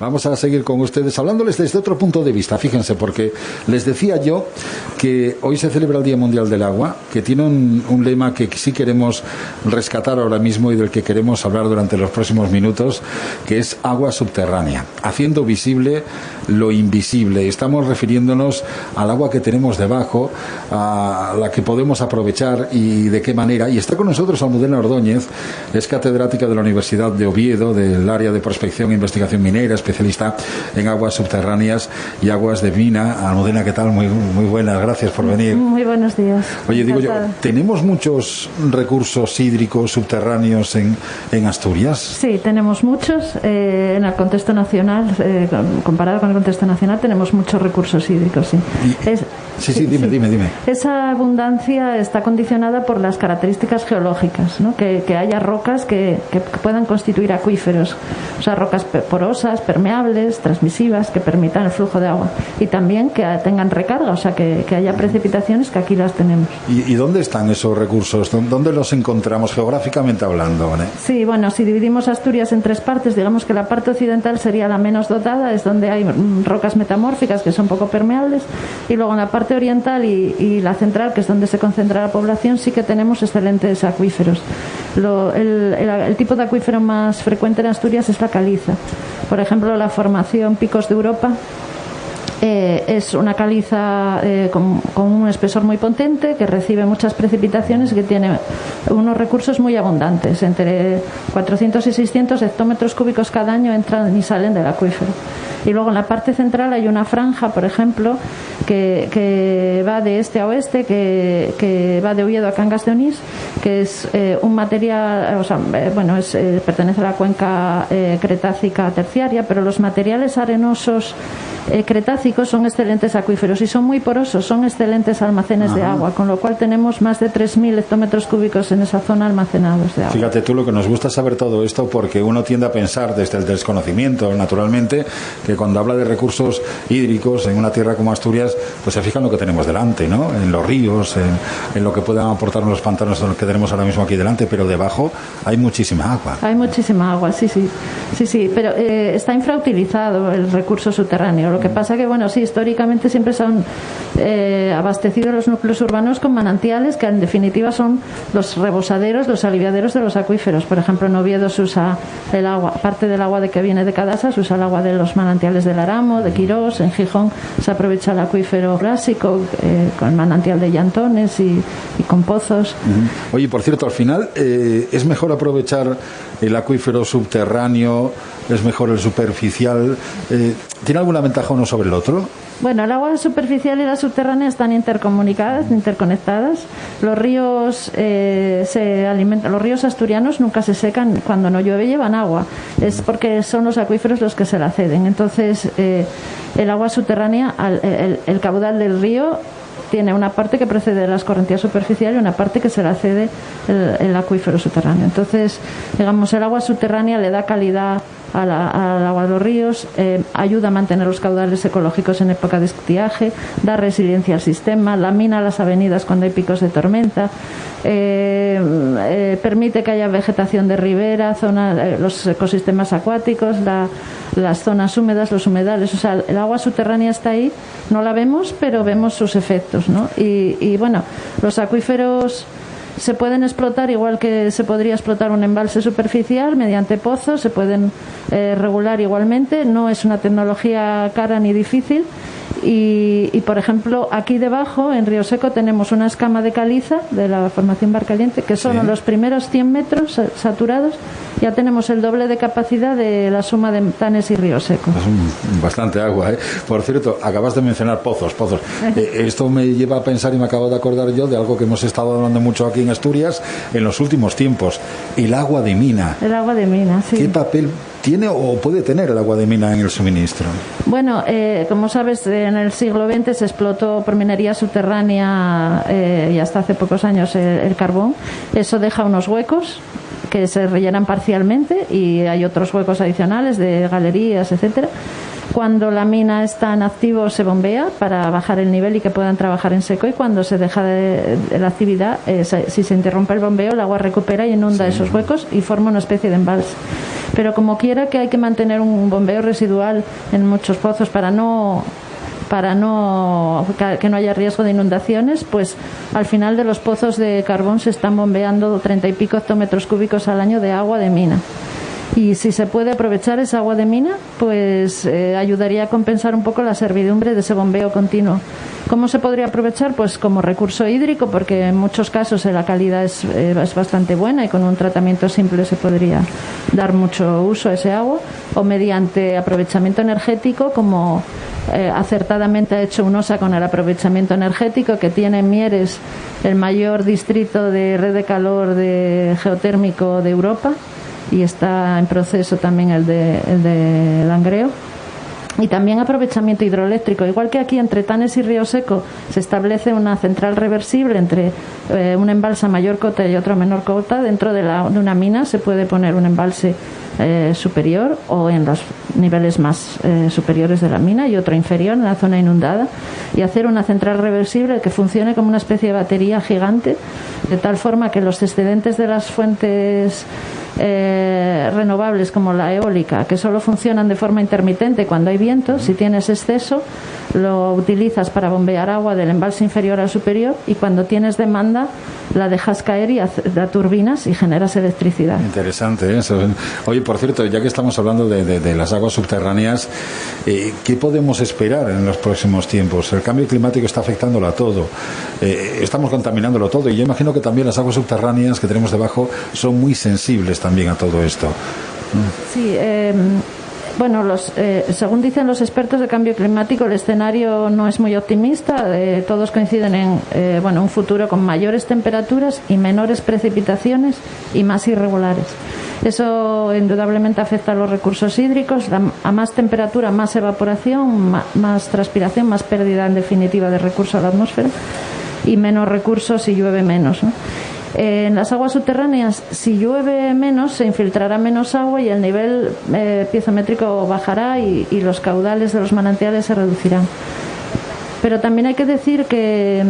Vamos a seguir con ustedes hablándoles desde otro punto de vista, fíjense, porque les decía yo que hoy se celebra el Día Mundial del Agua, que tiene un lema que sí queremos rescatar ahora mismo y del que queremos hablar durante los próximos minutos, que es agua subterránea, haciendo visible lo invisible. Estamos refiriéndonos al agua que tenemos debajo, a la que podemos aprovechar y de qué manera. Y está con nosotros Almudena Ordóñez, es catedrática de la Universidad de Oviedo, del área de prospección e investigación minera, especialista en aguas subterráneas y aguas de mina. Almudena, ¿qué tal? Muy buenas, gracias por venir. Muy buenos días. Oye, digo yo, ¿tenemos muchos recursos hídricos subterráneos en Asturias? Sí, tenemos muchos. En el contexto nacional, comparado con el contexto nacional, tenemos muchos recursos hídricos, sí. Dime. Esa abundancia está condicionada por las características geológicas, ¿no? Que haya rocas que puedan constituir acuíferos, o sea, rocas porosas, permeables, transmisivas, que permitan el flujo de agua, y también que tengan recarga, o sea, que haya precipitaciones, que aquí las tenemos. ¿Y dónde están esos recursos? ¿Dónde los encontramos geográficamente hablando? Sí, bueno, si dividimos Asturias en tres partes, digamos que la parte occidental sería la menos dotada, es donde hay rocas metamórficas que son poco permeables, y luego en la parte oriental y la central, que es donde se concentra la población, sí que tenemos excelentes acuíferos. El tipo de acuífero más frecuente en Asturias es la caliza. Por ejemplo, la formación Picos de Europa es una caliza con un espesor muy potente, que recibe muchas precipitaciones y que tiene unos recursos muy abundantes. Entre 400 y 600 hectómetros cúbicos cada año entran y salen del acuífero. Y luego en la parte central hay una franja, por ejemplo, que va de este a oeste, que va de Oviedo a Cangas de Onís, que es un material, pertenece a la cuenca cretácica terciaria, pero los materiales arenosos cretácicos son excelentes acuíferos y son muy porosos, son excelentes almacenes de agua, con lo cual tenemos más de 3.000 hectómetros cúbicos en esa zona almacenados de agua. Fíjate tú, lo que nos gusta saber todo esto, porque uno tiende a pensar desde el desconocimiento, naturalmente, que cuando habla de recursos hídricos en una tierra como Asturias, pues se fija en lo que tenemos delante, ¿no? En los ríos, en lo que puedan aportarnos los pantanos que tenemos ahora mismo aquí delante, pero debajo hay muchísima agua. Hay muchísima agua, sí, pero está infrautilizado el recurso subterráneo. Lo que pasa que, bueno, sí, históricamente siempre se han abastecido los núcleos urbanos con manantiales, que en definitiva son los rebosaderos, los aliviaderos de los acuíferos. Por ejemplo, en Oviedo se usa el agua, aparte del agua que viene de Cadasa, se usa el agua de los manantiales del Aramo, de Quirós. En Gijón se aprovecha el acuífero clásico con el manantial de Llantones y con pozos. Oye, por cierto, al final, ¿es mejor aprovechar el acuífero subterráneo? ¿Es mejor el superficial? ¿Tiene alguna ventaja uno sobre el otro? Bueno, el agua superficial y la subterránea están interconectadas. Los ríos los ríos asturianos nunca se secan cuando no llueve, llevan agua. Es porque son los acuíferos los que se la ceden. Entonces, el agua subterránea, el caudal del río, tiene una parte que procede de la escorrentía superficial y una parte que se la cede el acuífero subterráneo. Entonces, digamos, el agua subterránea le da calidad al agua de los ríos, ayuda a mantener los caudales ecológicos en época de estiaje, da resiliencia al sistema, lamina las avenidas cuando hay picos de tormenta, permite que haya vegetación de ribera, los ecosistemas acuáticos, las zonas húmedas, los humedales. O sea, el agua subterránea está ahí, no la vemos, pero vemos sus efectos, ¿no? Y bueno, los acuíferos se pueden explotar igual que se podría explotar un embalse superficial mediante pozos, se pueden regular igualmente, no es una tecnología cara ni difícil. Y por ejemplo, aquí debajo, en Río Seco, tenemos una escama de caliza de la formación Barcaliente, que son los primeros 100 metros saturados, ya tenemos el doble de capacidad de la suma de Tanes y Río Seco. Es bastante agua, ¿eh? Por cierto, acabas de mencionar pozos. Esto me lleva a pensar, y me acabo de acordar yo, de algo que hemos estado hablando mucho aquí en Asturias en los últimos tiempos: el agua de mina. El agua de mina, sí. ¿Qué papel tiene o puede tener el agua de mina en el suministro? Bueno, como sabes, en el siglo XX se explotó por minería subterránea y hasta hace pocos años el carbón. Eso deja unos huecos que se rellenan parcialmente y hay otros huecos adicionales de galerías, etcétera. Cuando la mina está en activo se bombea para bajar el nivel y que puedan trabajar en seco, y cuando se deja de la actividad, si se interrumpe el bombeo, el agua recupera y inunda esos huecos y forma una especie de embalse. Pero como quiera que hay que mantener un bombeo residual en muchos pozos para que no haya riesgo de inundaciones, pues al final de los pozos de carbón se están bombeando 30 y pico hectómetros cúbicos al año de agua de mina. Y si se puede aprovechar esa agua de mina, pues ayudaría a compensar un poco la servidumbre de ese bombeo continuo. ¿Cómo se podría aprovechar? Pues como recurso hídrico, porque en muchos casos la calidad es bastante buena y con un tratamiento simple se podría dar mucho uso a ese agua, o mediante aprovechamiento energético, como acertadamente ha hecho UNOSA con el aprovechamiento energético, que tiene en Mieres el mayor distrito de red de calor geotérmico de Europa, y está en proceso también el de Langreo. Y también aprovechamiento hidroeléctrico, igual que aquí entre Tanes y Río Seco se establece una central reversible entre un embalse a mayor cota y otro a menor cota. Dentro de una mina se puede poner un embalse superior o en los niveles más superiores de la mina y otro inferior en la zona inundada, y hacer una central reversible que funcione como una especie de batería gigante, de tal forma que los excedentes de las fuentes renovables como la eólica, que solo funcionan de forma intermitente cuando hay viento, si tienes exceso lo utilizas para bombear agua del embalse inferior al superior, y cuando tienes demanda la dejas caer y da turbinas y generas electricidad. Interesante eso. Oye, por cierto, ya que estamos hablando de las aguas subterráneas, ¿qué podemos esperar en los próximos tiempos? El cambio climático está afectándolo a todo, estamos contaminándolo todo, y yo imagino que también las aguas subterráneas que tenemos debajo son muy sensibles también a todo esto. Sí, bueno, según dicen los expertos de cambio climático, el escenario no es muy optimista. Todos coinciden en un futuro con mayores temperaturas y menores precipitaciones y más irregulares. Eso indudablemente afecta a los recursos hídricos. A más temperatura, más evaporación, más transpiración, más pérdida en definitiva de recursos a la atmósfera, y menos recursos si llueve menos, ¿no? En las aguas subterráneas, si llueve menos, se infiltrará menos agua y el nivel piezométrico bajará y los caudales de los manantiales se reducirán. Pero también hay que decir que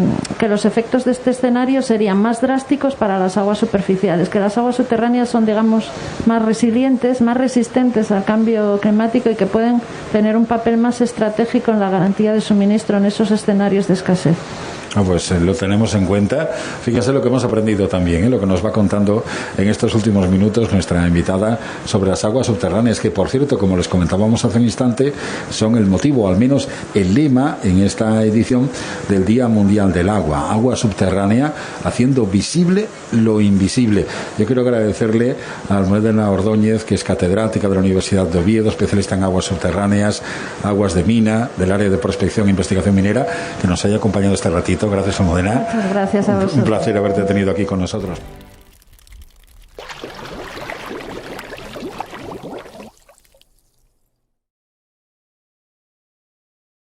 los efectos de este escenario serían más drásticos para las aguas superficiales, que las aguas subterráneas son, digamos, más resilientes, más resistentes al cambio climático, y que pueden tener un papel más estratégico en la garantía de suministro en esos escenarios de escasez. Pues lo tenemos en cuenta. Fíjense lo que hemos aprendido también, lo que nos va contando en estos últimos minutos nuestra invitada sobre las aguas subterráneas, que por cierto, como les comentábamos hace un instante, son el motivo, o al menos el lema en esta edición del Día Mundial del Agua. Agua subterránea, haciendo visible lo invisible. Yo quiero agradecerle a Almudena Ordóñez, que es catedrática de la Universidad de Oviedo, especialista en aguas subterráneas, aguas de mina, del área de prospección e investigación minera, que nos haya acompañado este ratito. Gracias, Almudena. Muchas gracias a vosotros. Un placer haberte tenido aquí con nosotros.